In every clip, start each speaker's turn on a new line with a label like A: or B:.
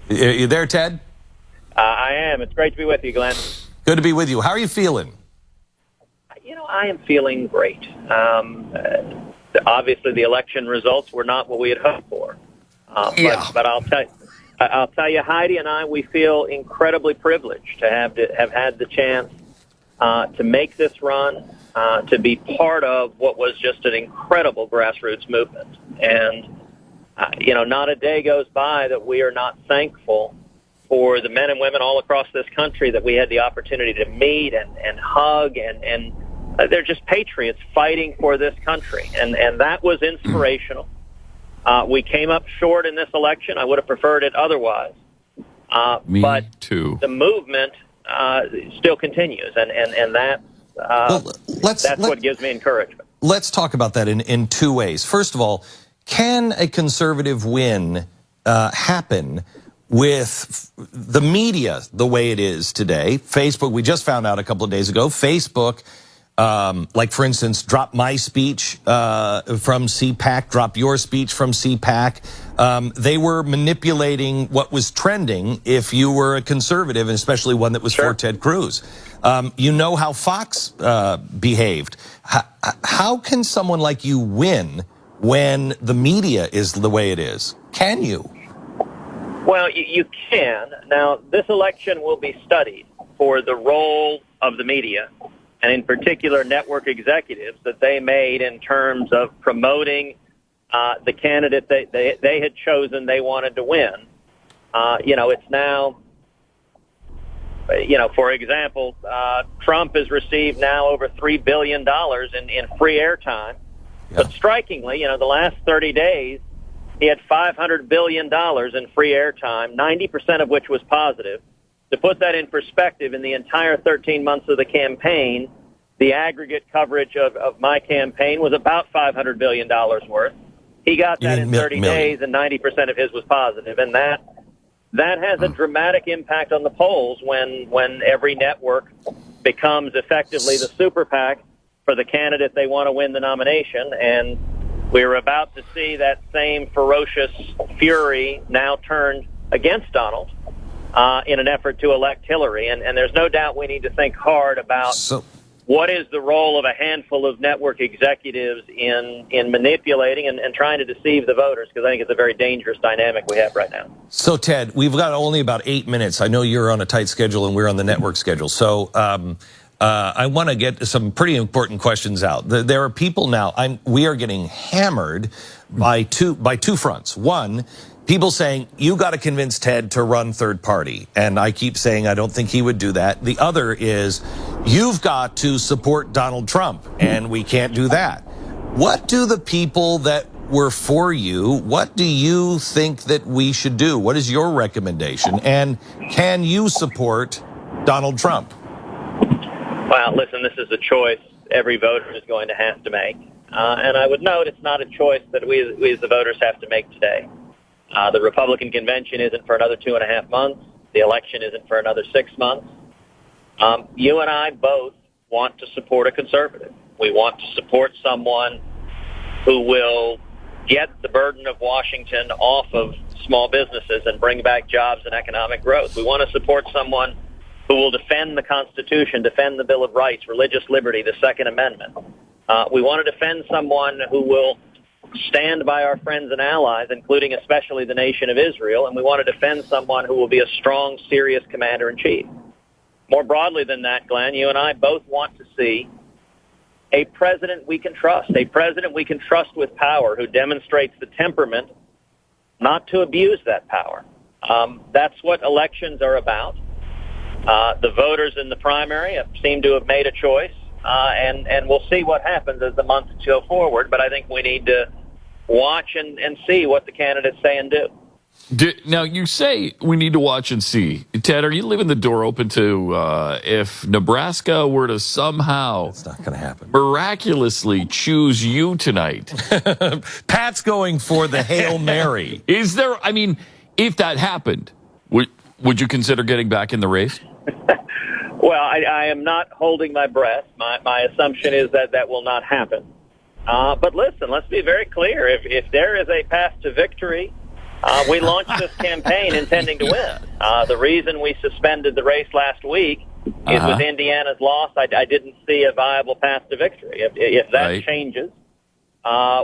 A: You there, Ted?
B: I am. It's great to be with you, Glenn.
A: Good to be with you. How are you feeling?
B: I am feeling great. Obviously, the election results were not what we had hoped for. But I'll tell you, Heidi and I, we feel incredibly privileged to have had the chance to make this run, to be part of what was just an incredible grassroots movement. And, not a day goes by that we are not thankful for the men and women all across this country that we had the opportunity to meet and hug, and they're just patriots fighting for this country. And that was inspirational. We came up short in this election. I would have preferred it otherwise.
C: Me too.
B: The movement still continues, and that's what gives me encouragement.
A: Let's talk about that in two ways. First of all, can a conservative win happen with the media the way it is today? Facebook, we just found out a couple of days ago, Facebook, like for instance, drop my speech from CPAC, drop your speech from CPAC. They were manipulating what was trending if you were a conservative, and especially one that was for Ted Cruz. You know how Fox behaved. How can someone like you win when the media is the way it is? Can you?
B: Well, you can. Now, this election will be studied for the role of the media, and in particular network executives that they made in terms of promoting the candidate they had chosen they wanted to win. It's now, for example, Trump has received now over $3 billion in free airtime. Yeah. But strikingly, the last 30 days, he had $500 billion in free airtime, 90% of which was positive. To put that in perspective, in the entire 13 months of the campaign, the aggregate coverage of my campaign was about $500 billion worth. He got that in 30 days, and 90% of his was positive. And that has a dramatic impact on the polls when every network becomes effectively the super PAC for the candidate they want to win the nomination. And we're about to see that same ferocious fury now turned against Donald in an effort to elect Hillary. And there's no doubt we need to think hard about what is the role of a handful of network executives in manipulating and trying to deceive the voters, because I think it's a very dangerous dynamic we have right now.
A: So, Ted, we've got only about 8 minutes. I know you're on a tight schedule and we're on the network schedule. So I want to get some pretty important questions out. There are people now, we are getting hammered by two fronts. One, people saying, you got to convince Ted to run third party. And I keep saying I don't think he would do that. The other is, you've got to support Donald Trump, and we can't do that. What do the people that were for you, what do you think that we should do? What is your recommendation? And can you support Donald Trump?
B: Well, listen, this is a choice every voter is going to have to make. And I would note it's not a choice that we as the voters have to make today. The Republican convention isn't for another 2.5 months. The election isn't for another 6 months. You and I both want to support a conservative. We want to support someone who will get the burden of Washington off of small businesses and bring back jobs and economic growth. We want to support someone who will defend the Constitution, defend the Bill of Rights, religious liberty, the Second Amendment. We want to defend someone who will stand by our friends and allies, including especially the nation of Israel, and we want to defend someone who will be a strong, serious commander-in-chief. More broadly than that, Glenn, you and I both want to see a president we can trust with power, who demonstrates the temperament not to abuse that power. That's what elections are about. The voters in the primary seem to have made a choice, and we'll see what happens as the months go forward, but I think we need to watch and see what the candidates say and do.
C: Now, you say we need to watch and see. Ted, are you leaving the door open to if Nebraska were to somehow
A: it's not going to happen,
C: miraculously choose you tonight?
A: Pat's going for the Hail Mary.
C: Is there, if that happened, would you consider getting back in the race?
B: Well, I am not holding my breath. My assumption is that will not happen. But listen, let's be very clear. If there is a path to victory We launched this campaign intending to win. The reason we suspended the race last week is with Indiana's loss, I didn't see a viable path to victory. If that changes,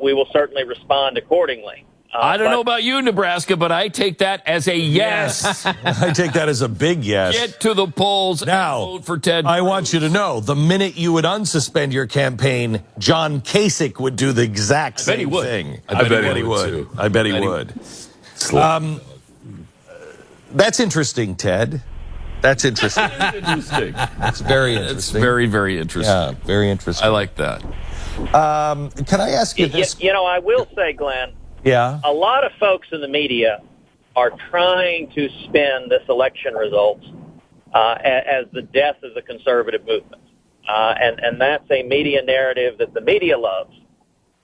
B: we will certainly respond accordingly.
C: I don't know about you, Nebraska, but I take that as a yes.
A: I take that as a big yes.
C: Get to the polls
A: now,
C: and vote for Ted Cruz.
A: I want you to know, the minute you would unsuspend your campaign, John Kasich would do the exact same thing.
C: I bet he would. Too.
A: I bet he would. That's interesting, Ted. That's interesting. That's very interesting.
C: It's very, very interesting.
A: Yeah, very interesting.
C: I like that.
A: Can I ask you this?
B: You know, I will say, Glenn,
A: a
B: lot of folks in the media are trying to spin this election result as the death of the conservative movement. And that's a media narrative that the media loves,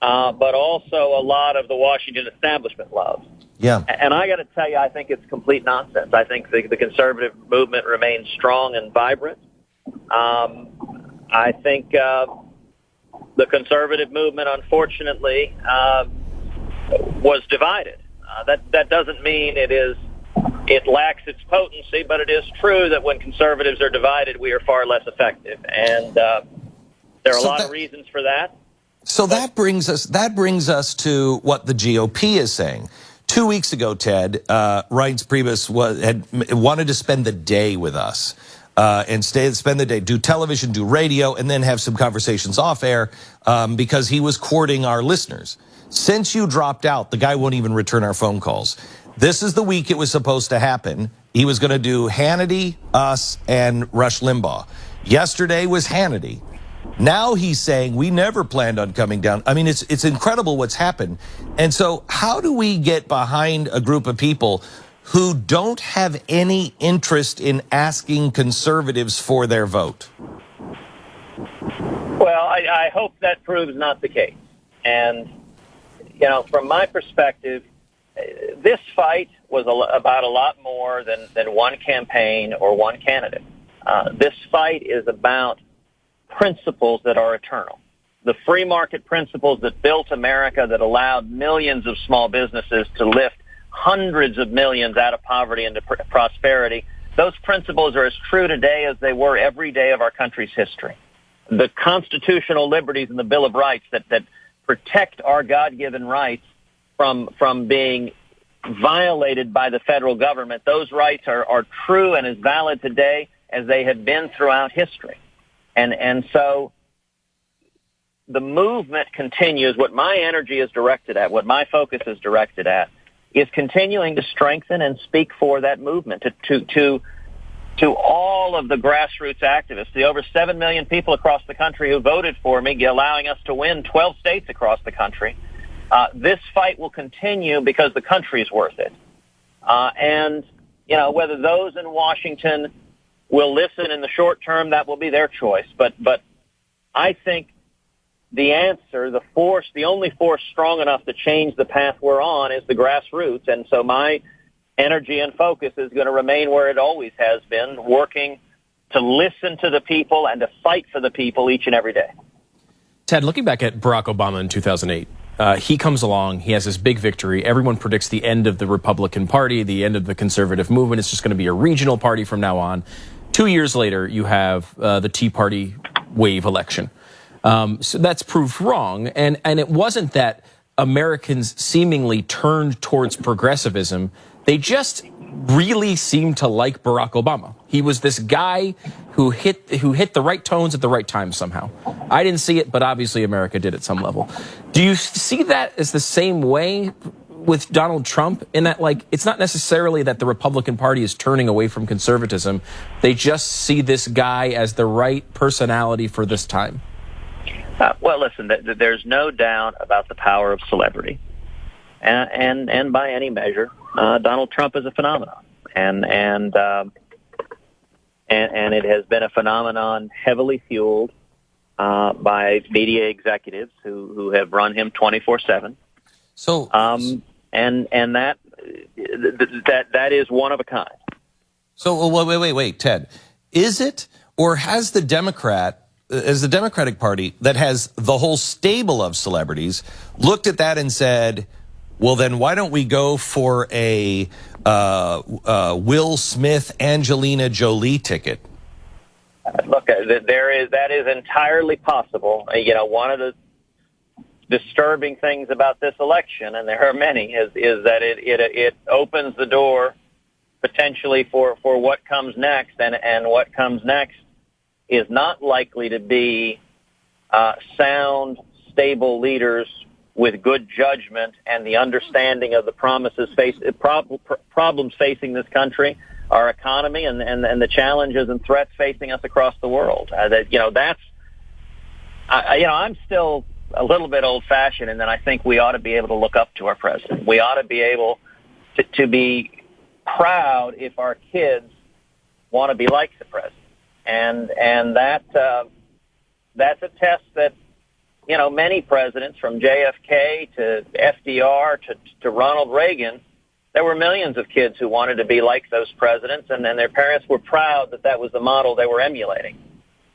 B: but also a lot of the Washington establishment loves.
A: Yeah.
B: And I got to tell you, I think it's complete nonsense. I think the conservative movement remains strong and vibrant. I think the conservative movement, unfortunately, was divided. That doesn't mean it lacks its potency, but it is true that when conservatives are divided, we are far less effective. And there are a lot of reasons for that.
A: So that brings us to what the GOP is saying. 2 weeks ago, Ted, Reince Priebus had wanted to spend the day with us and spend the day, do television, do radio, and then have some conversations off air because he was courting our listeners. Since you dropped out, the guy won't even return our phone calls. This is the week it was supposed to happen. He was going to do Hannity, us, and Rush Limbaugh. Yesterday was Hannity. Now he's saying we never planned on coming down. I mean, it's incredible what's happened. And so how do we get behind a group of people who don't have any interest in asking conservatives for their vote?
B: Well, I hope that proves not the case. And, you know, from my perspective, this fight was about a lot more than one campaign or one candidate. This fight is about principles that are eternal. The free market principles that built America, that allowed millions of small businesses to lift hundreds of millions out of poverty into prosperity. Those principles are as true today as they were every day of our country's history. The constitutional liberties and the Bill of Rights that protect our God-given rights from being violated by the federal government, those rights are true and as valid today as they have been throughout history. And so the movement continues. What my energy is directed at, what my focus is directed at, is continuing to strengthen and speak for that movement to all of the grassroots activists, the over 7 million people across the country who voted for me, allowing us to win 12 states across the country. This fight will continue because the country is worth it. And, you know, whether those in Washington will listen in the short term, that will be their choice. But I think the answer, the only force strong enough to change the path we're on is the grassroots. And so my energy and focus is going to remain where it always has been, working to listen to the people and to fight for the people each and every day.
D: Ted, looking back at Barack Obama in 2008, he comes along, he has this big victory. Everyone predicts the end of the Republican Party, the end of the conservative movement. It's just going to be a regional party from now on. 2 years later, you have the Tea Party wave election. So that's proved wrong. And it wasn't that Americans seemingly turned towards progressivism. They just really seemed to like Barack Obama. He was this guy who hit the right tones at the right time somehow. I didn't see it, but obviously America did at some level. Do you see that as the same way with Donald Trump, in that, like, it's not necessarily that the Republican Party is turning away from conservatism. They just see this guy as the right personality for this time?
B: Well, listen, there's no doubt about the power of celebrity. And by any measure, Donald Trump is a phenomenon. And it has been a phenomenon heavily fueled by media executives who have run him 24/7.
A: So,
B: and that is one of a kind.
A: So, wait, Ted. Is it, or has the Democratic Party that has the whole stable of celebrities looked at that and said, Well, then why don't we go for a Will Smith, Angelina Jolie ticket?
B: Look, that is entirely possible. You know, one of the disturbing things about this election, and there are many, is that it opens the door potentially for what comes next, and what comes next is not likely to be sound, stable leaders with good judgment and the understanding of the problems facing this country, our economy, and the challenges and threats facing us across the world. I'm still a little bit old-fashioned, and then I think we ought to be able to look up to our president. We ought to be able to be proud if our kids want to be like the president, and that's a test that, you know, many presidents, from JFK to FDR to Ronald Reagan, there were millions of kids who wanted to be like those presidents, and their parents were proud that that was the model they were emulating.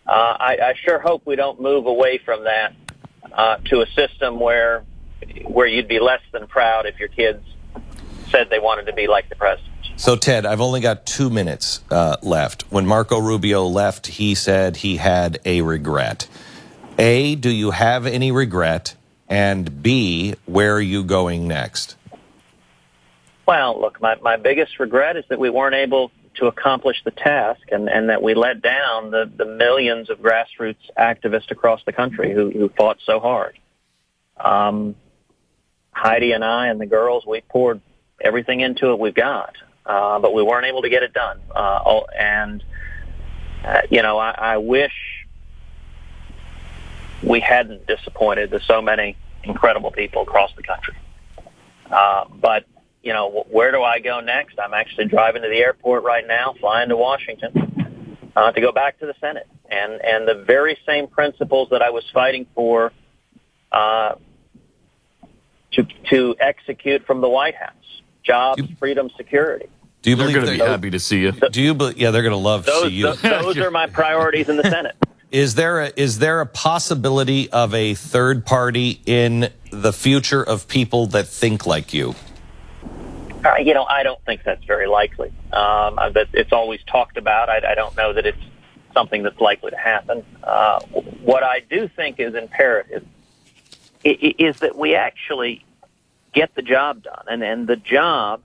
B: I sure hope we don't move away from that to a system where you'd be less than proud if your kids said they wanted to be like the president.
A: So, Ted, I've only got 2 minutes left. When Marco Rubio left, he said he had a regret. A, do you have any regret? And B, where are you going next?
B: Well, look, my biggest regret is that we weren't able to accomplish the task, and that we let down the millions of grassroots activists across the country who fought so hard. Heidi and I and the girls, we poured everything into it we've got, but we weren't able to get it done. I wish we hadn't disappointed so many incredible people across the country. But, you know, where do I go next? I'm actually driving to the airport right now, flying to Washington to go back to the Senate. And the very same principles that I was fighting for to execute from the White House: jobs, freedom, security.
A: Do you
C: They're
A: believe
C: going to be happy to see you.
A: Yeah, they're going to love to see you.
B: Those are my priorities in the Senate.
A: Is there a possibility of a third party in the future of people that think like you?
B: I don't think that's very likely. It's always talked about. I don't know that it's something that's likely to happen. What I do think is imperative is that we actually get the job done. And the job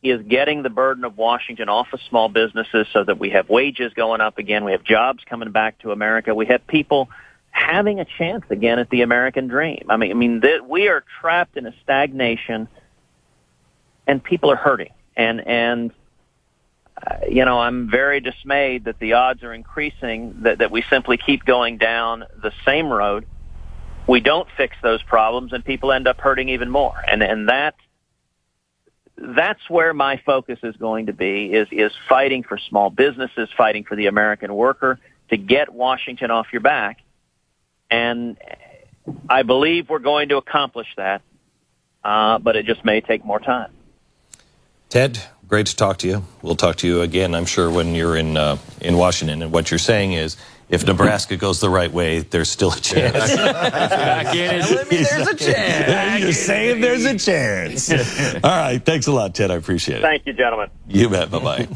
B: is getting the burden of Washington off of small businesses so that we have wages going up again. We have jobs coming back to America. We have people having a chance again at the American dream. I mean, we are trapped in a stagnation, and people are hurting. And I'm very dismayed that the odds are increasing that we simply keep going down the same road. We don't fix those problems, and people end up hurting even more. And that's where my focus is going to be, is fighting for small businesses, fighting for the American worker, to get Washington off your back. And I believe we're going to accomplish that, but it just may take more time.
A: Ted, great to talk to you. We'll talk to you again, I'm sure, when you're in Washington. And what you're saying is, if Nebraska goes the right way, there's still a chance.
C: Back in it.
A: There's a chance. You're saying there's a chance. All right. Thanks a lot, Ted. I appreciate it.
B: Thank you, gentlemen.
A: You bet. Bye-bye.